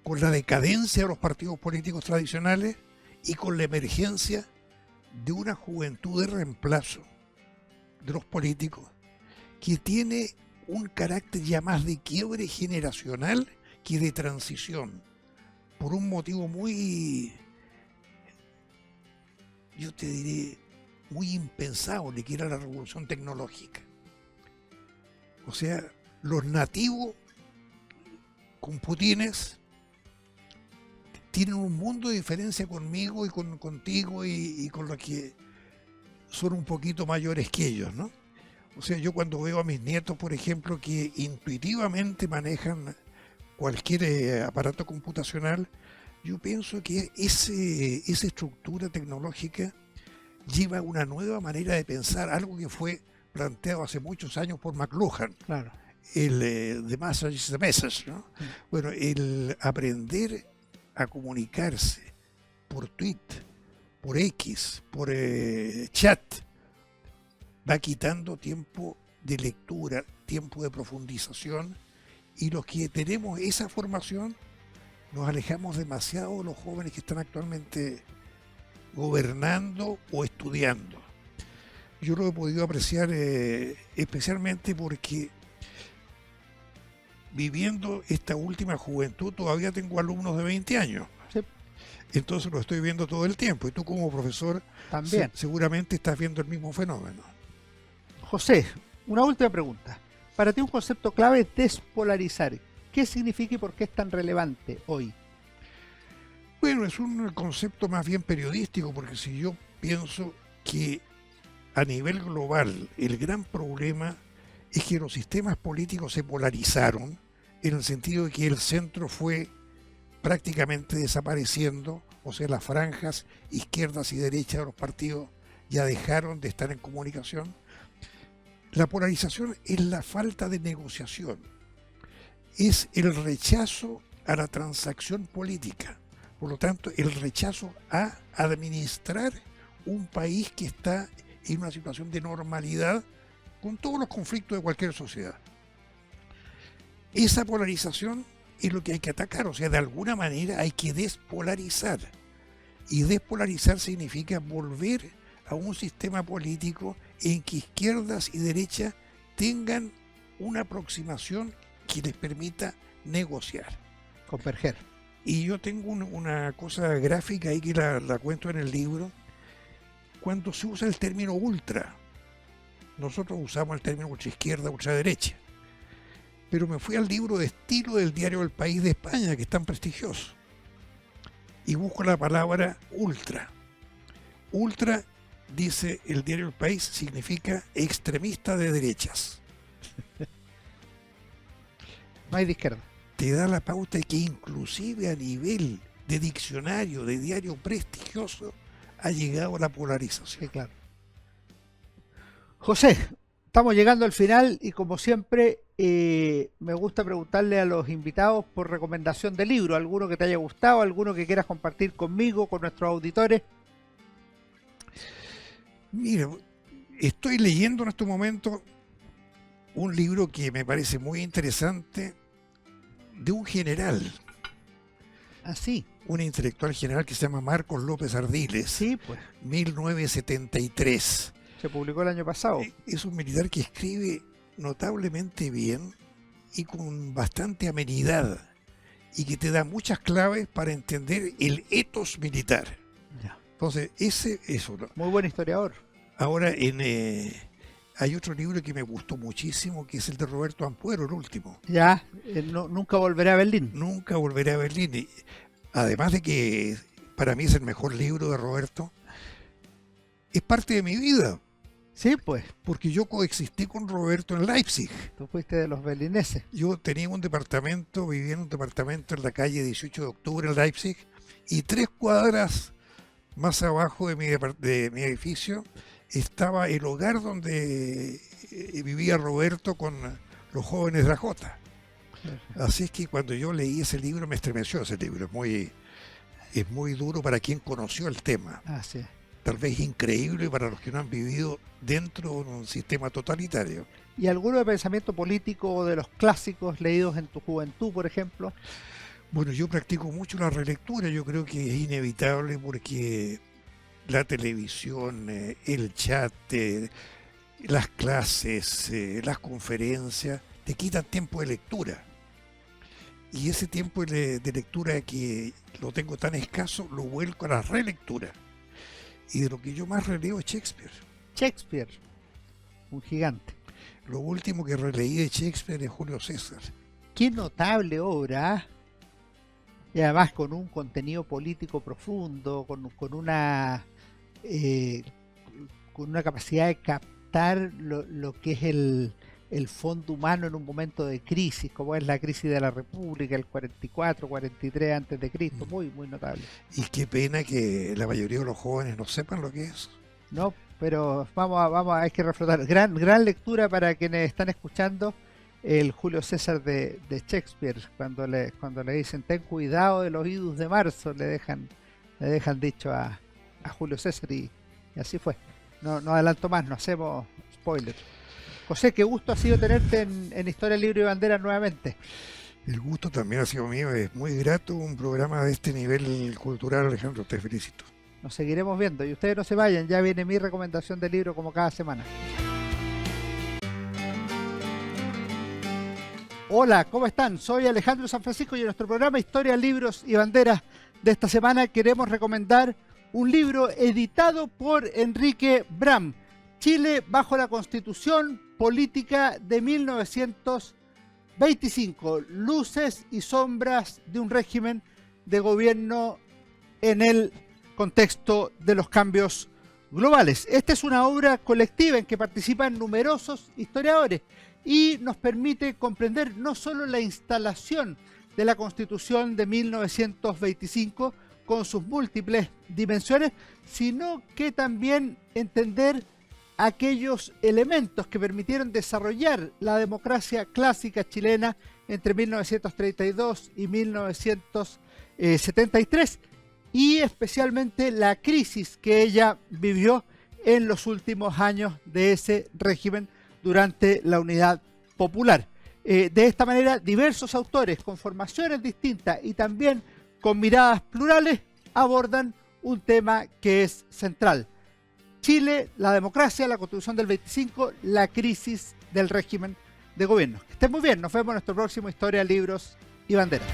B: con la decadencia de los partidos políticos tradicionales y con la emergencia de una juventud de reemplazo de los políticos que tiene un carácter ya más de quiebre generacional que de transición, por un motivo muy, yo te diré, muy impensable, que era la revolución tecnológica. O sea, los nativos computines tienen un mundo de diferencia conmigo y contigo y con los que son un poquito mayores que ellos, ¿no? O sea, yo cuando veo a mis nietos, por ejemplo, que intuitivamente manejan cualquier aparato computacional, yo pienso que esa estructura tecnológica lleva una nueva manera de pensar, algo que fue planteado hace muchos años por McLuhan.
A: Claro.
B: El The Message is the Message, ¿no? Bueno, el aprender a comunicarse por tweet, por X, por chat, va quitando tiempo de lectura, tiempo de profundización, y los que tenemos esa formación nos alejamos demasiado de los jóvenes que están actualmente gobernando o estudiando. Yo lo he podido apreciar especialmente porque viviendo esta última juventud todavía tengo alumnos de 20 años.
A: Sí.
B: Entonces lo estoy viendo todo el tiempo, y tú como profesor
A: también
B: seguramente estás viendo el mismo fenómeno.
A: José, una última pregunta. Para ti un concepto clave es despolarizar. ¿Qué significa y por qué es tan relevante hoy?
B: Bueno, es un concepto más bien periodístico, porque si yo pienso que a nivel global el gran problema es que los sistemas políticos se polarizaron, en el sentido de que el centro fue prácticamente desapareciendo, o sea, las franjas izquierdas y derechas de los partidos ya dejaron de estar en comunicación. La polarización es la falta de negociación, es el rechazo a la transacción política, por lo tanto, el rechazo a administrar un país que está en una situación de normalidad con todos los conflictos de cualquier sociedad. Esa polarización es lo que hay que atacar, o sea, de alguna manera hay que despolarizar. Y despolarizar significa volver a un sistema político en que izquierdas y derechas tengan una aproximación que les permita negociar.
A: Converger.
B: Y yo tengo una cosa gráfica ahí que la cuento en el libro. Cuando se usa el término ultra, nosotros usamos el término ultraizquierda, ultraderecha. Pero me fui al libro de estilo del diario El País de España, que es tan prestigioso, y busco la palabra ultra. Ultra, dice el diario El País, significa extremista de derechas.
A: No hay de izquierda.
B: Te da la pauta de que inclusive a nivel de diccionario, de diario prestigioso, ha llegado a la polarización.
A: Sí, claro. José, estamos llegando al final y como siempre me gusta preguntarle a los invitados por recomendación de libro, alguno que te haya gustado, alguno que quieras compartir conmigo, con nuestros auditores.
B: Mira, estoy leyendo en este momento un libro que me parece muy interesante de un general.
A: Así.
B: Un intelectual general que se llama Marcos López Ardiles.
A: Sí, pues.
B: 1973.
A: Se publicó el año pasado.
B: Es un militar que escribe notablemente bien y con bastante amenidad y que te da muchas claves para entender el ethos militar.
A: Ya.
B: Entonces, ese es uno.
A: Muy buen historiador.
B: Ahora, hay otro libro que me gustó muchísimo, que es el de Roberto Ampuero, el último.
A: Ya, Nunca volveré a Berlín.
B: Nunca volveré a Berlín. Y, además de que para mí es el mejor libro de Roberto, es parte de mi vida.
A: Sí, pues.
B: Porque yo coexistí con Roberto en Leipzig.
A: Tú fuiste de los berlineses.
B: Yo tenía un departamento, vivía en un departamento en la calle 18 de octubre en Leipzig, y 3 cuadras más abajo de mi edificio estaba el hogar donde vivía Roberto con los jóvenes de la Jota. Así es que cuando yo leí ese libro me estremeció ese libro. Es muy duro para quien conoció el tema.
A: Así es.
B: Tal vez increíble para los que no han vivido dentro de un sistema totalitario.
A: ¿Y alguno de pensamiento político de los clásicos leídos en tu juventud, por ejemplo?
B: Bueno, yo practico mucho la relectura. Yo creo que es inevitable porque la televisión, el chat, las clases, las conferencias, te quitan tiempo de lectura. Y ese tiempo de lectura que lo tengo tan escaso, lo vuelco a la relectura. Y de lo que yo más releo es Shakespeare.
A: Shakespeare, un gigante.
B: Lo último que releí de Shakespeare es Julio César.
A: Qué notable obra, ¿eh? Y además con un contenido político profundo, con una capacidad de captar lo que es el fondo humano en un momento de crisis, como es la crisis de la República, el 44, 43 antes de Cristo, muy, muy notable.
B: Y qué pena que la mayoría de los jóvenes no sepan lo que es.
A: No, pero hay que reflotar. Gran lectura para quienes están escuchando el Julio César de Shakespeare, cuando le dicen ten cuidado de los idus de marzo, le dejan dicho a Julio César y así fue. No adelanto más, no hacemos spoiler. José, qué gusto ha sido tenerte en Historia, Libro y Bandera nuevamente.
B: El gusto también ha sido mío, es muy grato un programa de este nivel cultural, Alejandro, te felicito.
A: Nos seguiremos viendo y ustedes no se vayan, ya viene mi recomendación de libro como cada semana. Hola, ¿cómo están? Soy Alejandro San Francisco y en nuestro programa Historia, Libros y Banderas de esta semana queremos recomendar un libro editado por Enrique Bram, Chile bajo la Constitución Política de 1925, luces y sombras de un régimen de gobierno en el contexto de los cambios globales. Esta es una obra colectiva en que participan numerosos historiadores y nos permite comprender no solo la instalación de la Constitución de 1925 con sus múltiples dimensiones, sino que también entender aquellos elementos que permitieron desarrollar la democracia clásica chilena entre 1932 y 1973 y especialmente la crisis que ella vivió en los últimos años de ese régimen durante la Unidad Popular. De esta manera, diversos autores con formaciones distintas y también con miradas plurales abordan un tema que es central: Chile, la democracia, la Constitución del 25, la crisis del régimen de gobierno. Que estén muy bien, nos vemos en nuestro próximo Historia, Libros y Banderas.